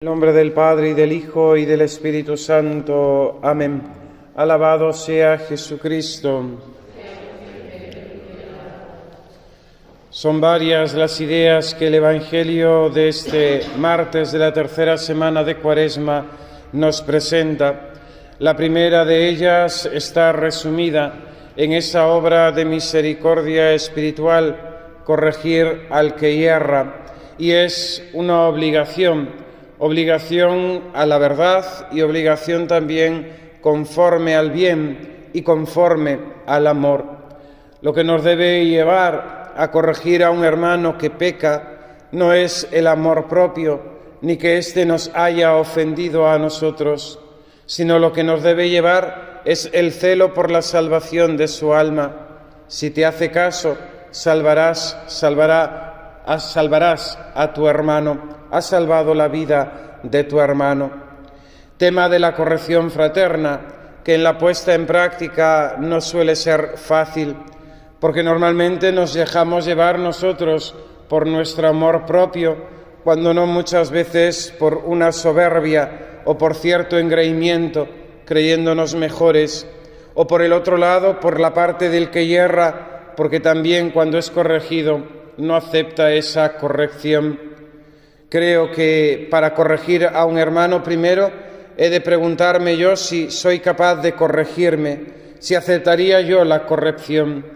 En el nombre del Padre, y del Hijo, y del Espíritu Santo. Amén. Alabado sea Jesucristo. Son varias las ideas que el Evangelio de este martes de la tercera semana de Cuaresma nos presenta. La primera de ellas está resumida en esa obra de misericordia espiritual, corregir al que hierra, y es una obligación a la verdad y obligación también conforme al bien y conforme al amor. Lo que nos debe llevar a corregir a un hermano que peca no es el amor propio, ni que éste nos haya ofendido a nosotros, sino lo que nos debe llevar es el celo por la salvación de su alma. Si te hace caso, salvarás a tu hermano. Has salvado la vida de tu hermano. Tema de la corrección fraterna, que en la puesta en práctica no suele ser fácil, porque normalmente nos dejamos llevar nosotros por nuestro amor propio, cuando no muchas veces por una soberbia o por cierto engreimiento, creyéndonos mejores, o por el otro lado, por la parte del que hierra, porque también cuando es corregido no acepta esa corrección. Creo que para corregir a un hermano primero he de preguntarme yo si soy capaz de corregirme, si aceptaría yo la corrección.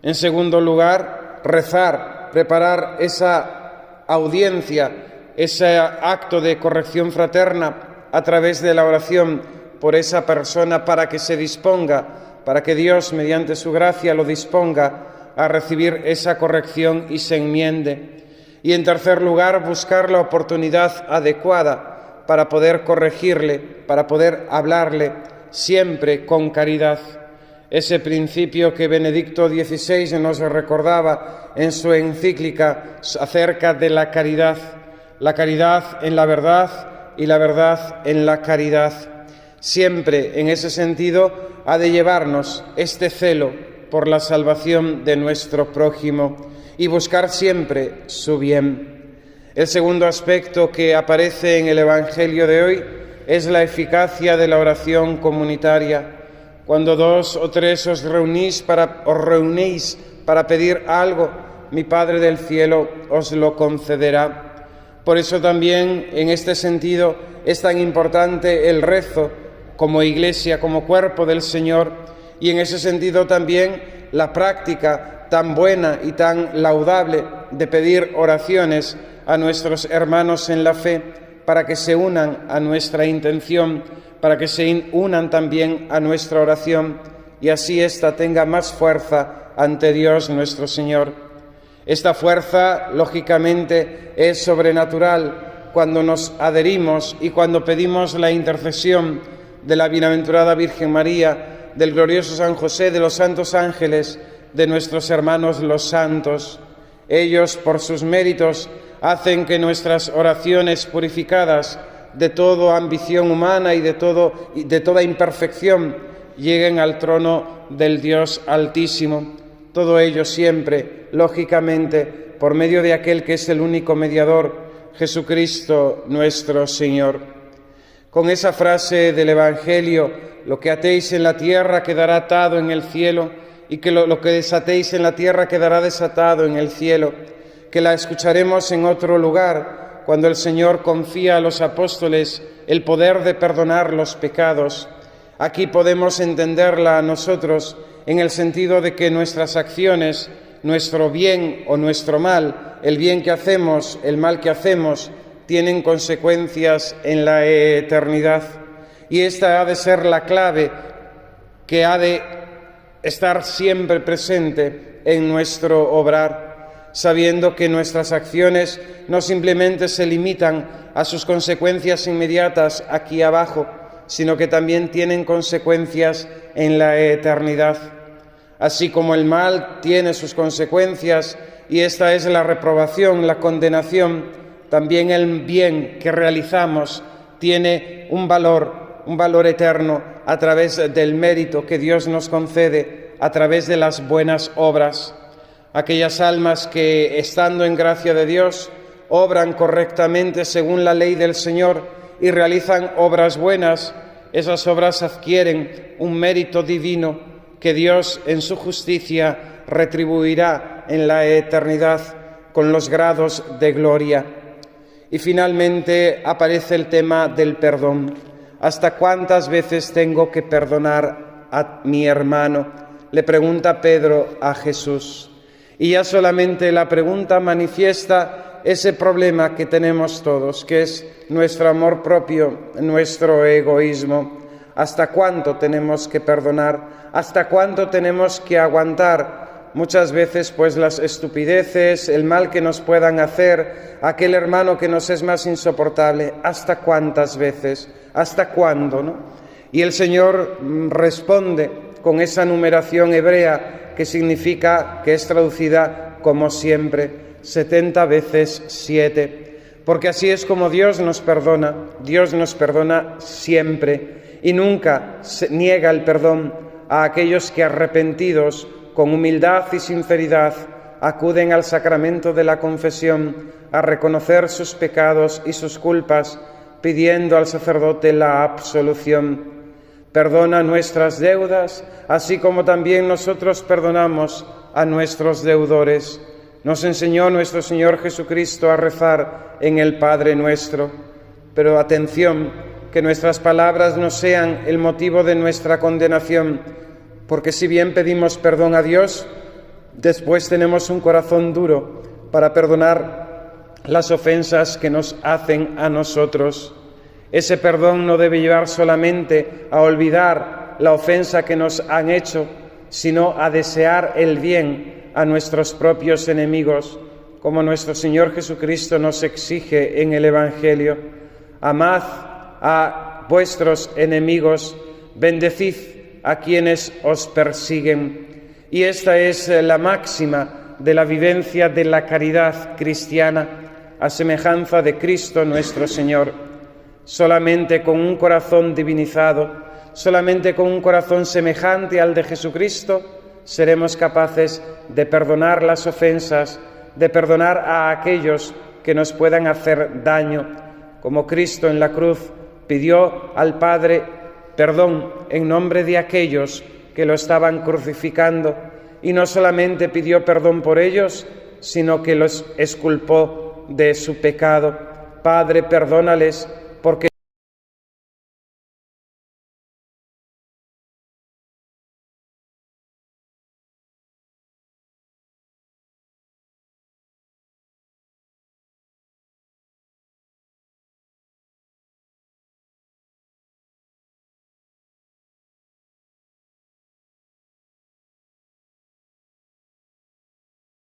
En segundo lugar, rezar, preparar esa audiencia, ese acto de corrección fraterna a través de la oración por esa persona para que se disponga, para que Dios mediante su gracia lo disponga a recibir esa corrección y se enmiende. Y en tercer lugar, buscar la oportunidad adecuada para poder corregirle, para poder hablarle, siempre con caridad. Ese principio que Benedicto XVI nos recordaba en su encíclica acerca de la caridad en la verdad y la verdad en la caridad. Siempre en ese sentido ha de llevarnos este celo por la salvación de nuestro prójimo y buscar siempre su bien. El segundo aspecto que aparece en el Evangelio de hoy es la eficacia de la oración comunitaria. Cuando 2 o 3 os reunís para pedir algo, mi Padre del cielo os lo concederá. Por eso también en este sentido es tan importante el rezo como Iglesia, como cuerpo del Señor, y en ese sentido también la práctica tan buena y tan laudable de pedir oraciones a nuestros hermanos en la fe para que se unan a nuestra intención, para que se unan también a nuestra oración y así ésta tenga más fuerza ante Dios nuestro Señor. Esta fuerza, lógicamente, es sobrenatural cuando nos adherimos y cuando pedimos la intercesión de la bienaventurada Virgen María, del glorioso San José, de los santos ángeles, de nuestros hermanos los santos. Ellos, por sus méritos, hacen que nuestras oraciones purificadas de toda ambición humana y de toda imperfección lleguen al trono del Dios Altísimo. Todo ello siempre, lógicamente, por medio de aquel que es el único mediador, Jesucristo nuestro Señor. Con esa frase del Evangelio, lo que atéis en la tierra quedará atado en el cielo, y que lo que desatéis en la tierra quedará desatado en el cielo, que la escucharemos en otro lugar, cuando el Señor confía a los apóstoles el poder de perdonar los pecados. Aquí podemos entenderla nosotros en el sentido de que nuestras acciones, nuestro bien o nuestro mal, el bien que hacemos, el mal que hacemos, tienen consecuencias en la eternidad. Y esta ha de ser la clave que ha de estar siempre presente en nuestro obrar, sabiendo que nuestras acciones no simplemente se limitan a sus consecuencias inmediatas aquí abajo, sino que también tienen consecuencias en la eternidad. Así como el mal tiene sus consecuencias, y esta es la reprobación, la condenación, también el bien que realizamos tiene un valor eterno a través del mérito que Dios nos concede, a través de las buenas obras. Aquellas almas que, estando en gracia de Dios, obran correctamente según la ley del Señor y realizan obras buenas, esas obras adquieren un mérito divino que Dios en su justicia retribuirá en la eternidad con los grados de gloria. Y finalmente aparece el tema del perdón. ¿Hasta cuántas veces tengo que perdonar a mi hermano?, le pregunta Pedro a Jesús. Y ya solamente la pregunta manifiesta ese problema que tenemos todos, que es nuestro amor propio, nuestro egoísmo. ¿Hasta cuánto tenemos que perdonar? ¿Hasta cuánto tenemos que aguantar muchas veces pues las estupideces, el mal que nos puedan hacer, aquel hermano que nos es más insoportable? ¿Hasta cuántas veces? ¿Hasta cuándo, no? Y el Señor responde con esa numeración hebrea que significa, que es traducida como siempre, 70 veces 7, porque así es como Dios nos perdona siempre y nunca se niega el perdón a aquellos que arrepentidos, con humildad y sinceridad, acuden al sacramento de la confesión a reconocer sus pecados y sus culpas, pidiendo al sacerdote la absolución. Perdona nuestras deudas, así como también nosotros perdonamos a nuestros deudores. Nos enseñó nuestro Señor Jesucristo a rezar en el Padre Nuestro. Pero atención, que nuestras palabras no sean el motivo de nuestra condenación, porque si bien pedimos perdón a Dios, después tenemos un corazón duro para perdonar las ofensas que nos hacen a nosotros. Ese perdón no debe llevar solamente a olvidar la ofensa que nos han hecho, sino a desear el bien a nuestros propios enemigos, como nuestro Señor Jesucristo nos exige en el Evangelio. Amad a vuestros enemigos, bendecid a quienes os persiguen. Y esta es la máxima de la vivencia de la caridad cristiana, a semejanza de Cristo nuestro Señor. Solamente con un corazón divinizado, solamente con un corazón semejante al de Jesucristo, seremos capaces de perdonar las ofensas, de perdonar a aquellos que nos puedan hacer daño, como Cristo en la cruz pidió al Padre perdón en nombre de aquellos que lo estaban crucificando, y no solamente pidió perdón por ellos, sino que los exculpó de su pecado. Padre, perdónales, porque